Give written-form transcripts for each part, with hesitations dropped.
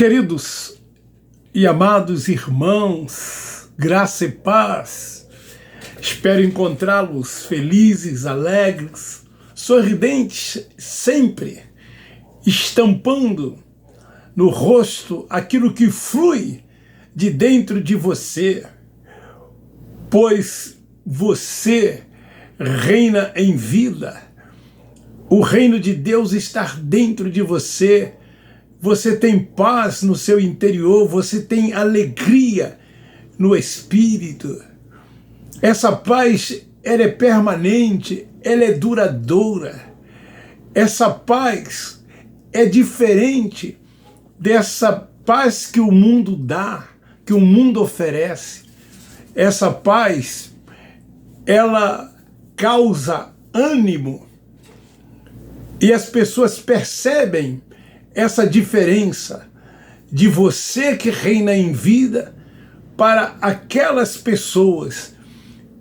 Queridos e amados irmãos, graça e paz, espero encontrá-los felizes, alegres, sorridentes sempre, estampando no rosto aquilo que flui de dentro de você, pois você reina em vida. O reino de Deus está dentro de você. Você tem paz no seu interior, você tem alegria no espírito. Essa paz, ela é permanente, ela é duradoura. Essa paz é diferente dessa paz que o mundo dá, que o mundo oferece. Essa paz, ela causa ânimo e as pessoas percebem essa diferença de você que reina em vida para aquelas pessoas,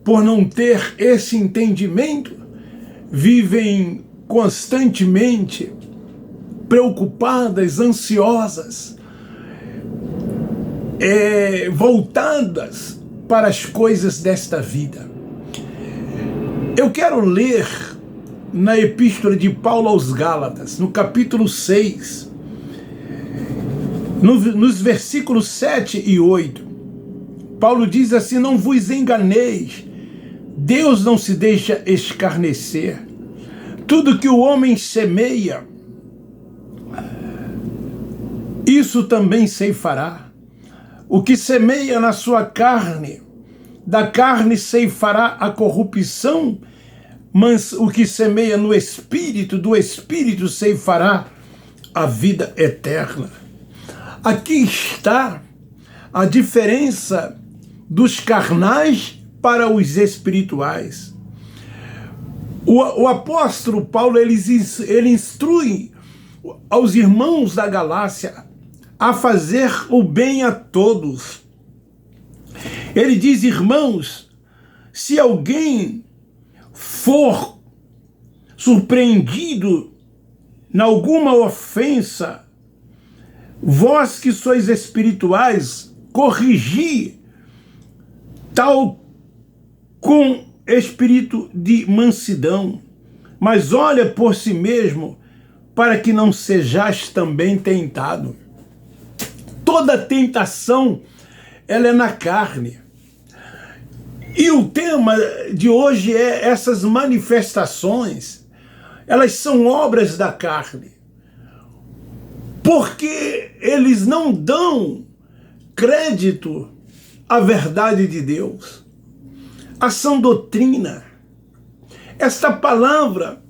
por não ter esse entendimento, vivem constantemente preocupadas, ansiosas, voltadas para as coisas desta vida. Eu quero ler na Epístola de Paulo aos Gálatas, no capítulo 6, nos versículos 7 e 8, Paulo diz assim: não vos enganeis, Deus não se deixa escarnecer. Tudo que o homem semeia, isso também ceifará. O que semeia na sua carne, da carne ceifará a corrupção, mas o que semeia no Espírito, do Espírito ceifará a vida eterna. Aqui está a diferença dos carnais para os espirituais. O apóstolo Paulo, ele instrui aos irmãos da Galácia a fazer o bem a todos. Ele diz: irmãos, se alguém for surpreendido em alguma ofensa, vós que sois espirituais, corrigi tal com espírito de mansidão, mas olha por si mesmo, para que não sejais também tentado. Toda tentação, ela é na carne. E o tema de hoje é essas manifestações, elas são obras da carne, porque eles não dão crédito à verdade de Deus, à sã doutrina. Esta palavra,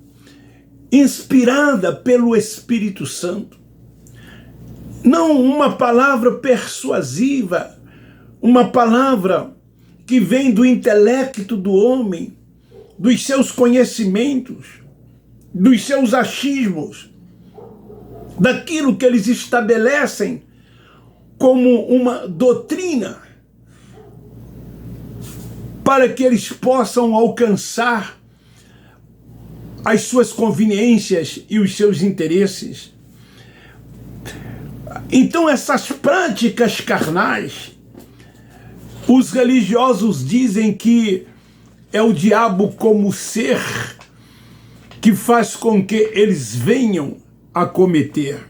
inspirada pelo Espírito Santo, não uma palavra persuasiva, uma palavra que vem do intelecto do homem, dos seus conhecimentos, dos seus achismos, daquilo que eles estabelecem como uma doutrina, para que eles possam alcançar as suas conveniências e os seus interesses. Então essas práticas carnais, os religiosos dizem que é o diabo como ser que faz com que eles venham a cometer.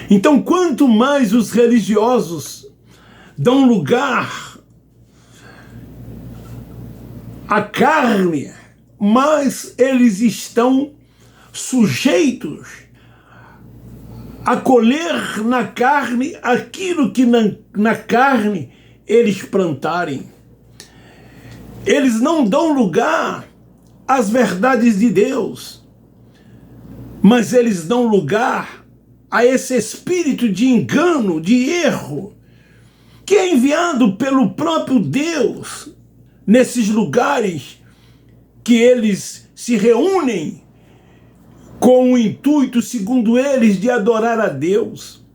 Então, quanto mais os religiosos dão lugar à carne, mais eles estão sujeitos a colher na carne aquilo que na carne eles plantarem. Eles não dão lugar às verdades de Deus, mas eles dão lugar a esse espírito de engano, de erro, que é enviado pelo próprio Deus nesses lugares que eles se reúnem com o intuito, segundo eles, de adorar a Deus.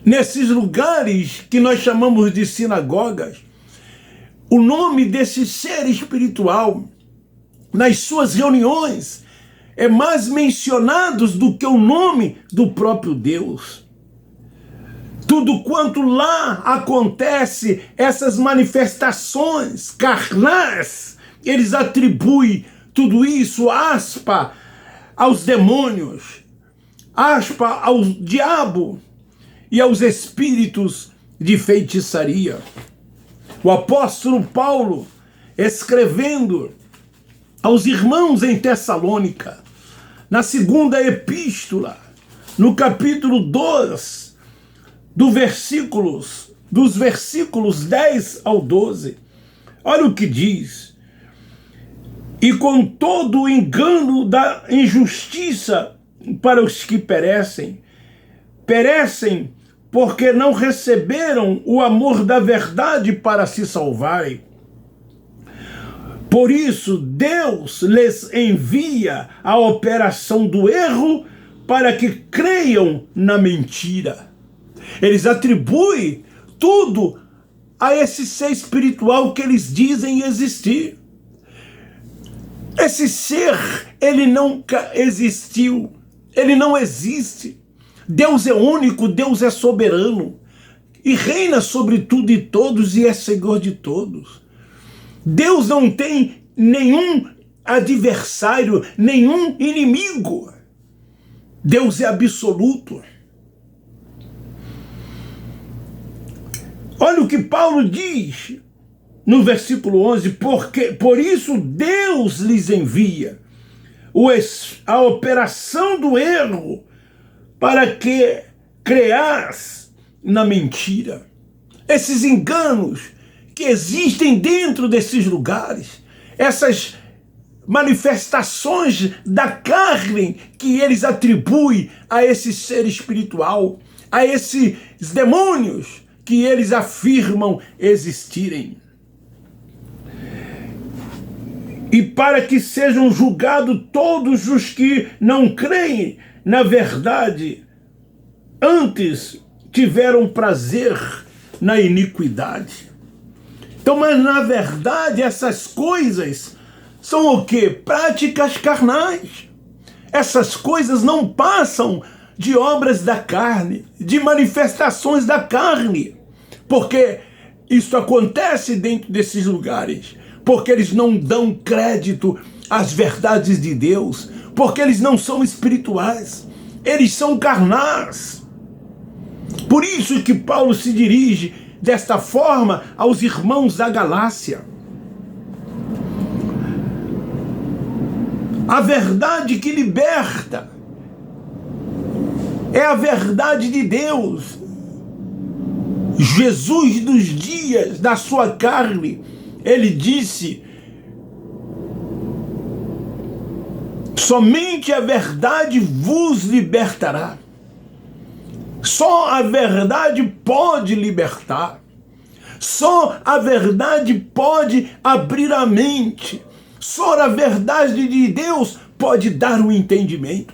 Nesses lugares que nós chamamos de sinagogas, o nome desse ser espiritual, nas suas reuniões, é mais mencionado do que o nome do próprio Deus. Tudo quanto lá acontece, essas manifestações carnais, eles atribuem tudo isso, aspa, aos demônios, aspa, ao diabo e aos espíritos de feitiçaria. O apóstolo Paulo, escrevendo aos irmãos em Tessalônica, na segunda epístola, no capítulo 2, dos versículos 10 ao 12, olha o que diz: e com todo o engano da injustiça para os que perecem porque não receberam o amor da verdade para se salvarem. Por isso, Deus lhes envia a operação do erro para que creiam na mentira. Eles atribuem tudo a esse ser espiritual que eles dizem existir. Esse ser, ele nunca existiu. Ele não existe. Deus é único, Deus é soberano e reina sobre tudo e todos e é Senhor de todos. Deus não tem nenhum adversário, nenhum inimigo. Deus é absoluto. Olha o que Paulo diz no versículo 11, por isso Deus lhes envia a operação do erro para que creas na mentira. Esses enganos que existem dentro desses lugares, essas manifestações da carne que eles atribuem a esse ser espiritual, a esses demônios que eles afirmam existirem. E para que sejam julgados todos os que não creem na verdade, antes tiveram prazer na iniquidade. Então, mas na verdade essas coisas são o quê? Práticas carnais. Essas coisas não passam de obras da carne, de manifestações da carne, porque isso acontece dentro desses lugares, porque eles não dão crédito às verdades de Deus, porque eles não são espirituais, eles são carnais. Por isso que Paulo se dirige desta forma aos irmãos da Galácia. A verdade que liberta é a verdade de Deus. Jesus, nos dias da sua carne, ele disse: somente a verdade vos libertará. Só a verdade pode libertar. Só a verdade pode abrir a mente. Só a verdade de Deus pode dar um entendimento.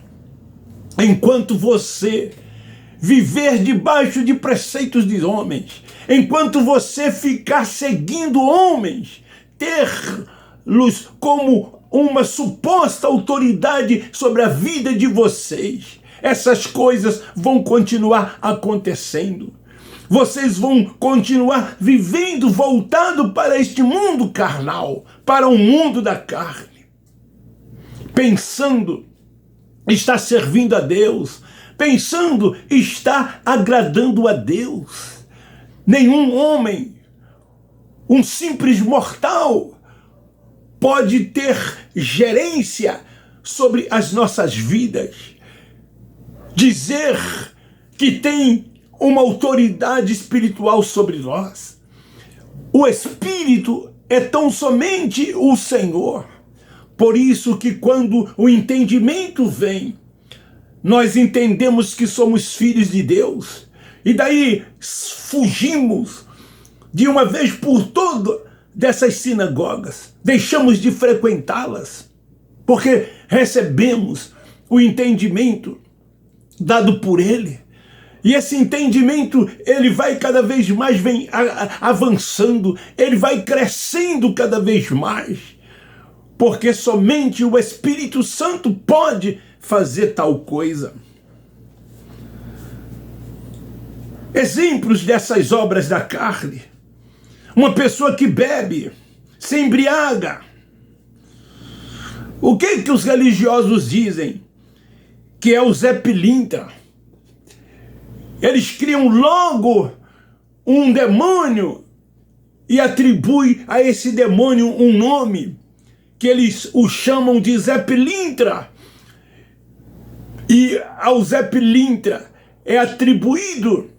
Enquanto você viver debaixo de preceitos de homens, enquanto você ficar seguindo homens, ter-los como uma suposta autoridade sobre a vida de vocês, essas coisas vão continuar acontecendo. Vocês vão continuar vivendo voltado para este mundo carnal, para o mundo da carne, pensando estar servindo a Deus, pensando estar agradando a Deus. Nenhum homem, um simples mortal, pode ter gerência sobre as nossas vidas, dizer que tem uma autoridade espiritual sobre nós. O Espírito é tão somente o Senhor. Por isso que quando o entendimento vem, nós entendemos que somos filhos de Deus, e daí fugimos de uma vez por todas dessas sinagogas, deixamos de frequentá-las, porque recebemos o entendimento dado por Ele, e esse entendimento, ele vai cada vez mais avançando, ele vai crescendo cada vez mais, porque somente o Espírito Santo pode fazer tal coisa. exemplos dessas obras da carne. Uma pessoa que bebe, se embriaga. O que os religiosos dizem? Que é o Zé Pilintra. Eles criam logo um demônio e atribuem a esse demônio um nome que eles o chamam de Zé Pilintra. E ao Zé Pilintra é atribuído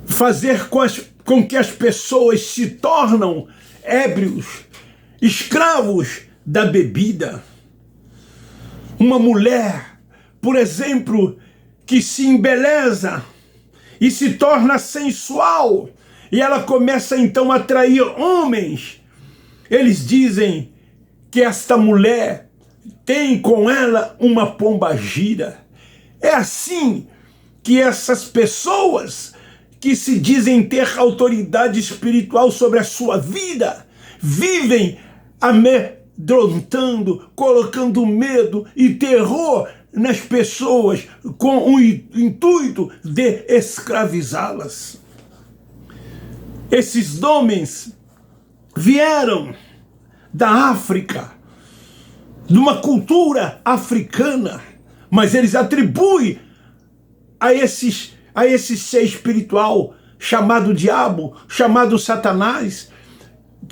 fazer com que as pessoas se tornam ébrios, escravos da bebida. Uma mulher, por exemplo, que se embeleza e se torna sensual, e ela começa então a atrair homens. Eles dizem que esta mulher tem com ela uma pombagira. É assim que essas pessoas que se dizem ter autoridade espiritual sobre a sua vida vivem amedrontando, colocando medo e terror nas pessoas com o intuito de escravizá-las. Esses homens vieram da África, de uma cultura africana, mas eles atribuem a esse ser espiritual chamado diabo, chamado Satanás.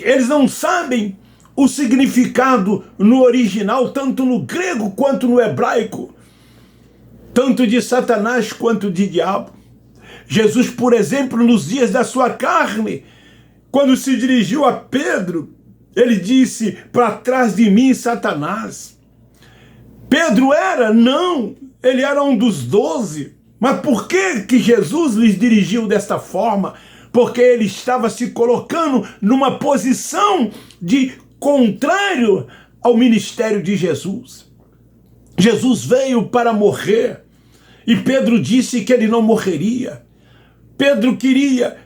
Eles não sabem o significado no original, tanto no grego quanto no hebraico, tanto de Satanás quanto de diabo. Jesus, por exemplo, nos dias da sua carne, quando se dirigiu a Pedro, ele disse: para trás de mim, Satanás. Pedro ele era um dos 12. Mas por que Jesus lhes dirigiu desta forma? Porque ele estava se colocando numa posição de contrário ao ministério de Jesus. Jesus veio para morrer e Pedro disse que ele não morreria. Pedro queria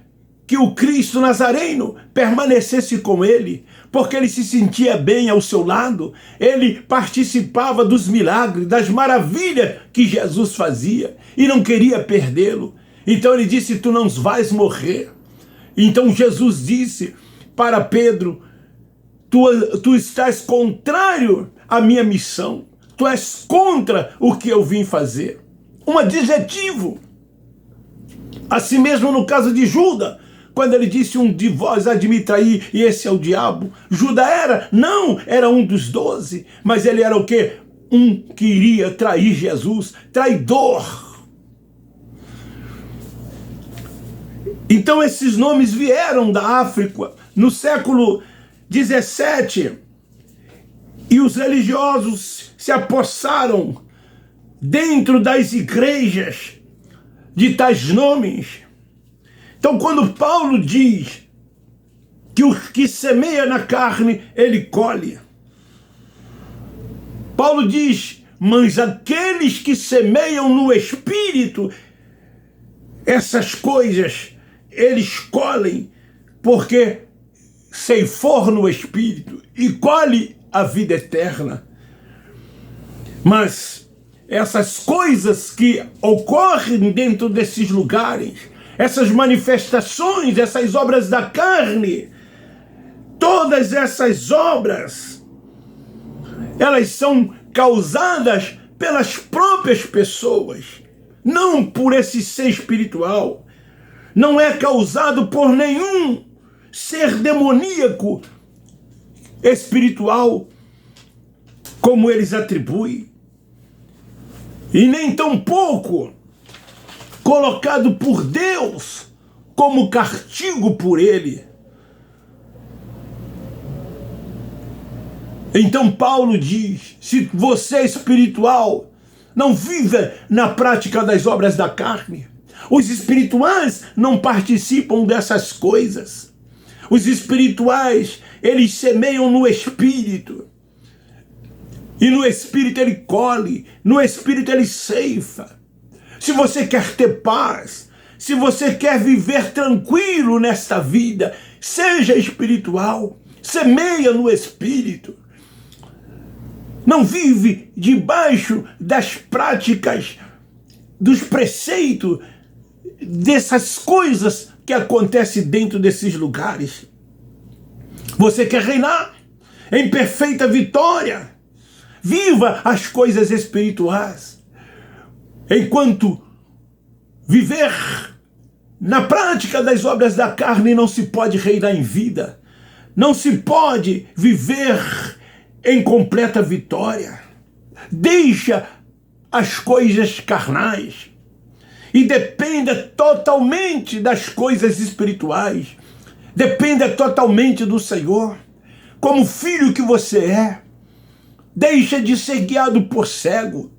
que o Cristo Nazareno permanecesse com ele, porque ele se sentia bem ao seu lado, ele participava dos milagres, das maravilhas que Jesus fazia e não queria perdê-lo. Então ele disse: tu não vais morrer. Então Jesus disse para Pedro: tu estás contrário à minha missão, tu és contra o que eu vim fazer. Um adjetivo. Assim mesmo no caso de Judas, quando ele disse: um de vós há de me trair, e esse é o diabo. Judas era um dos 12, mas ele era o quê? Um que iria trair Jesus, traidor. Então esses nomes vieram da África no século 17, e os religiosos se apossaram dentro das igrejas de tais nomes. Então, quando Paulo diz que o que semeia na carne, ele colhe. Paulo diz: mas aqueles que semeiam no Espírito, essas coisas eles colhem, porque ceifou no Espírito e colhe a vida eterna. Mas essas coisas que ocorrem dentro desses lugares, essas manifestações, essas obras da carne, todas essas obras, elas são causadas pelas próprias pessoas, não por esse ser espiritual. Não é causado por nenhum ser demoníaco espiritual, como eles atribuem, e nem tampouco colocado por Deus como castigo por ele. Então Paulo diz: se você é espiritual, não viva na prática das obras da carne. Os espirituais não participam dessas coisas. Os espirituais, eles semeiam no Espírito. E no Espírito ele colhe, no Espírito ele ceifa. Se você quer ter paz, se você quer viver tranquilo nesta vida, seja espiritual, semeia no Espírito. Não vive debaixo das práticas dos preceitos, dessas coisas que acontecem dentro desses lugares. Você quer reinar em perfeita vitória? Viva as coisas espirituais. Enquanto viver na prática das obras da carne, não se pode reinar em vida. Não se pode viver em completa vitória. Deixa as coisas carnais e dependa totalmente das coisas espirituais. Dependa totalmente do Senhor. Como filho que você é, deixa de ser guiado por cego.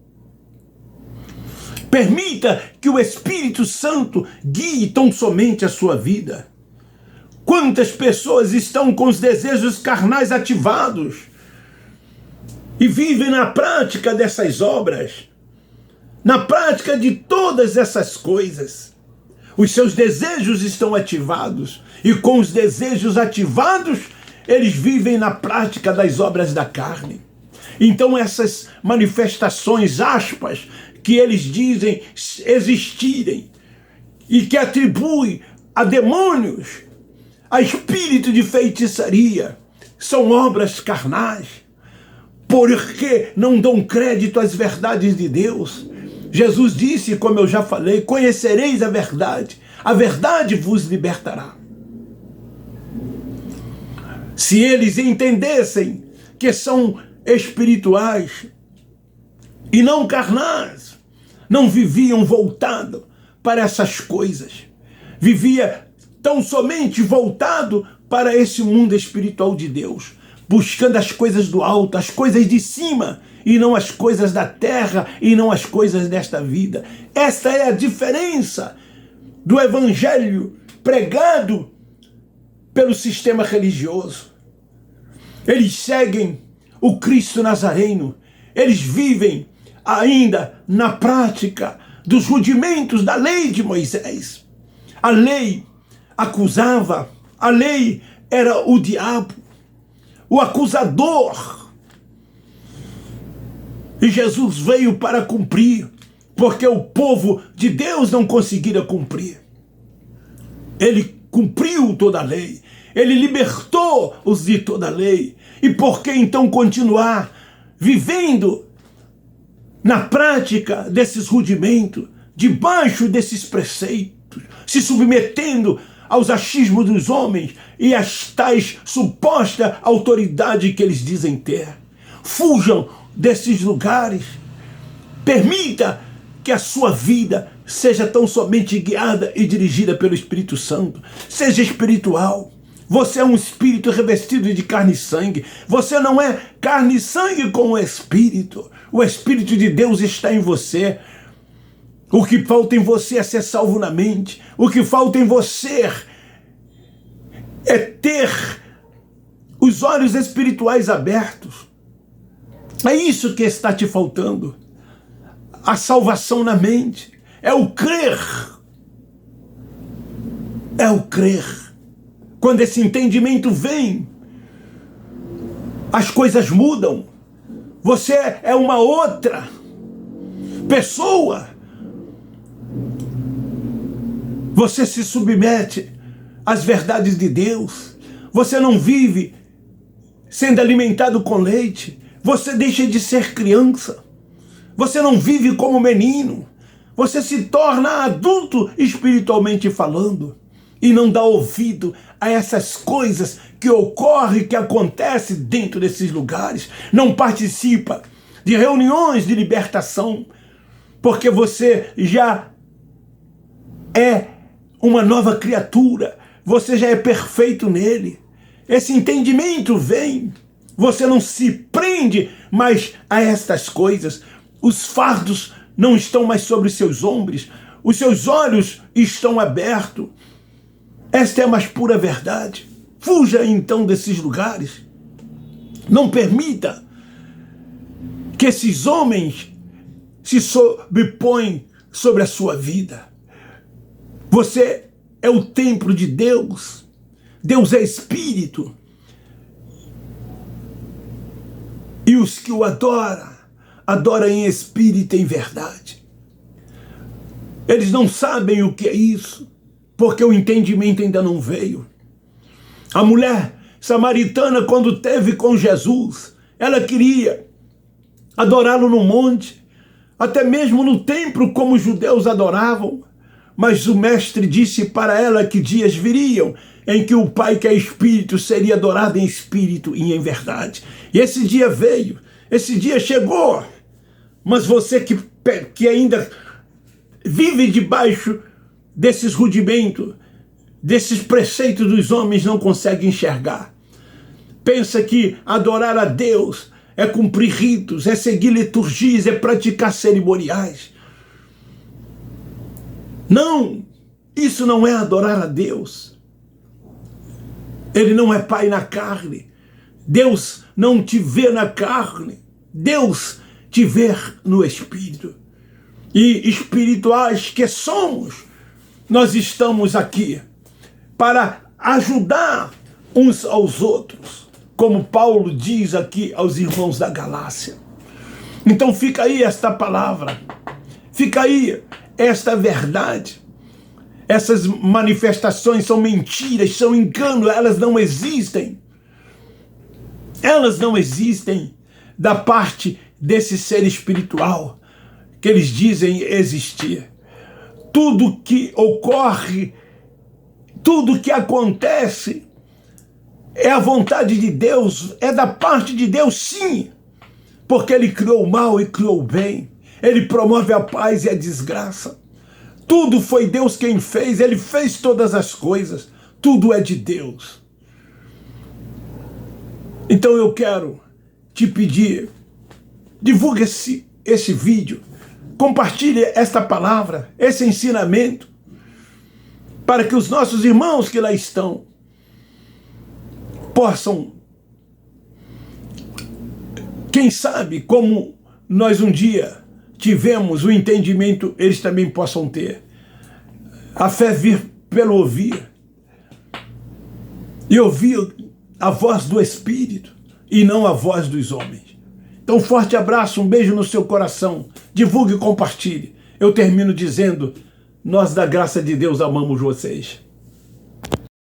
Permita que o Espírito Santo guie tão somente a sua vida. Quantas pessoas estão com os desejos carnais ativados e vivem na prática dessas obras, na prática de todas essas coisas. Os seus desejos estão ativados e com os desejos ativados, eles vivem na prática das obras da carne. Então essas manifestações, aspas, que eles dizem existirem e que atribuem a demônios, a espírito de feitiçaria, são obras carnais, porque não dão crédito às verdades de Deus. Jesus disse, como eu já falei, conhecereis a verdade vos libertará. Se eles entendessem que são espirituais e não carnais, não viviam voltado para essas coisas, vivia tão somente voltado para esse mundo espiritual de Deus, buscando as coisas do alto, as coisas de cima, e não as coisas da terra, e não as coisas desta vida. Esta é a diferença do evangelho pregado pelo sistema religioso. Eles seguem o Cristo Nazareno, eles vivem ainda na prática dos rudimentos da lei de Moisés. A lei acusava, a lei era o diabo, o acusador. E Jesus veio para cumprir, porque o povo de Deus não conseguira cumprir. Ele cumpriu toda a lei, ele libertou os de toda a lei. E por que então continuar vivendo na prática desses rudimentos, debaixo desses preceitos, se submetendo aos achismos dos homens e às tais suposta autoridade que eles dizem ter? Fujam desses lugares. Permita que a sua vida seja tão somente guiada e dirigida pelo Espírito Santo. Seja espiritual. Você é um espírito revestido de carne e sangue. Você não é carne e sangue com o Espírito. O Espírito de Deus está em você. O que falta em você é ser salvo na mente. O que falta em você é ter os olhos espirituais abertos. É isso que está te faltando. A salvação na mente. É o crer. É o crer. Quando esse entendimento vem, as coisas mudam. Você é uma outra pessoa. Você se submete às verdades de Deus. Você não vive sendo alimentado com leite. Você deixa de ser criança. Você não vive como menino. Você se torna adulto espiritualmente falando. E não dá ouvido a essas coisas que ocorrem, que acontecem dentro desses lugares. Não participa de reuniões de libertação, porque você já é uma nova criatura. Você já é perfeito nele. Esse entendimento vem. Você não se prende mais a estas coisas. Os fardos não estão mais sobre seus ombros. Os seus olhos estão abertos. Esta é a mais pura verdade. Fuja então desses lugares. Não permita que esses homens se sobrepõem sobre a sua vida. Você é o templo de Deus. Deus é Espírito. E os que o adoram, adoram em espírito e em verdade. Eles não sabem o que é isso, porque o entendimento ainda não veio. A mulher samaritana, quando teve com Jesus, ela queria adorá-lo no monte, até mesmo no templo, como os judeus adoravam. Mas o mestre disse para ela que dias viriam em que o Pai, que é Espírito, seria adorado em espírito e em verdade. E esse dia veio, esse dia chegou. Mas você que ainda vive debaixo desses rudimentos, desses preceitos dos homens, não consegue enxergar. Pensa que adorar a Deus é cumprir ritos, é seguir liturgias, é praticar cerimoniais. Não, isso não é adorar a Deus. Ele não é Pai na carne. Deus não te vê na carne. Deus te vê no Espírito. E espirituais que somos, nós estamos aqui para ajudar uns aos outros, como Paulo diz aqui aos irmãos da Galácia. Então fica aí esta palavra, fica aí esta verdade. Essas manifestações são mentiras, são engano, elas não existem. Elas não existem da parte desse ser espiritual que eles dizem existir. Tudo que ocorre, tudo que acontece é a vontade de Deus, é da parte de Deus, sim, porque Ele criou o mal e criou o bem, Ele promove a paz e a desgraça. Tudo foi Deus quem fez, Ele fez todas as coisas, tudo é de Deus. Então eu quero te pedir, divulgue esse vídeo, compartilhe esta palavra, esse ensinamento, para que os nossos irmãos que lá estão possam, quem sabe, como nós um dia tivemos o entendimento, eles também possam ter. A fé vir pelo ouvir, e ouvir a voz do Espírito, e não a voz dos homens. Então, um forte abraço, um beijo no seu coração, divulgue e compartilhe. Eu termino dizendo, nós da graça de Deus amamos vocês.